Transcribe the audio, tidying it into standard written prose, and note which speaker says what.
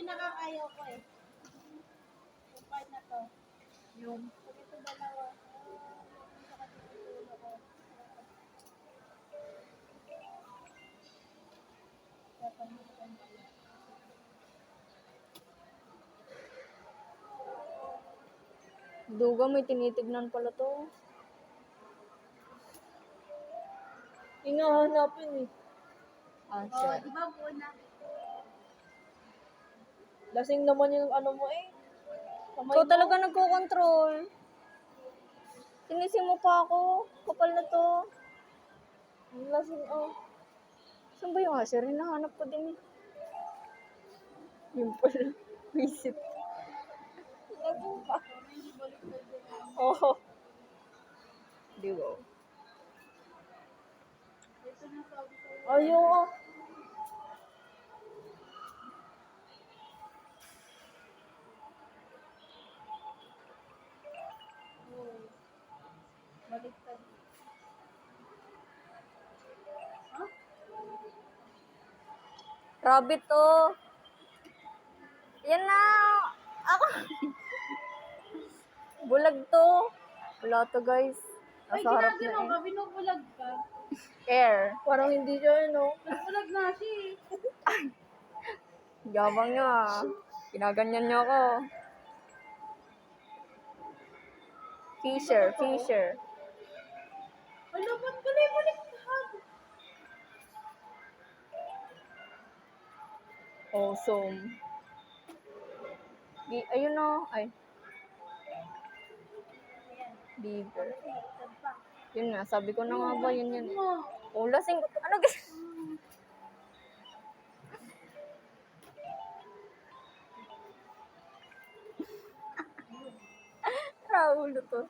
Speaker 1: pinakakayaw ko eh. Yung part na to.
Speaker 2: Yung
Speaker 1: Pag ito dalawa. Yung sa katinutulo ko.
Speaker 2: duga, may tinitignan pala to. Hinahanapin eh. Ah,
Speaker 1: Oh,
Speaker 2: shit.
Speaker 1: di ba buo na?
Speaker 2: Lasing naman yung ano mo eh. Ikaw talaga nagko-control. Sinising mo pa ako. Kapal na to. Ang lasing oh. Saan ba yung hasher? Hinahanap ko din eh. Yung pala. Visit. Lasing pa. Oo. Di ba?
Speaker 1: Ito na sabi ko.
Speaker 2: Ayaw.
Speaker 1: Baliktad. Huh?
Speaker 2: Rabbit to. Yan na. Ako. Bulag to. Wala to guys.
Speaker 1: Ay,
Speaker 2: Nasa harap na
Speaker 1: ginagano
Speaker 2: eh.
Speaker 1: ka, binubulag ka.
Speaker 2: Air. Parang hindi siya no.
Speaker 1: Binubulag na siya eh.
Speaker 2: Yabang niya. Ginaganyan niya ako. Fisher.
Speaker 1: Ano, ba't balik-baliktad?
Speaker 2: Awesome. Ayun o. Ay. Beaver.
Speaker 1: Baliktad pa.
Speaker 2: Yun nga. Sabi ko na nga ba yun yan.
Speaker 1: Ano?
Speaker 2: Oh, lasing. Ano guys? Raulo to.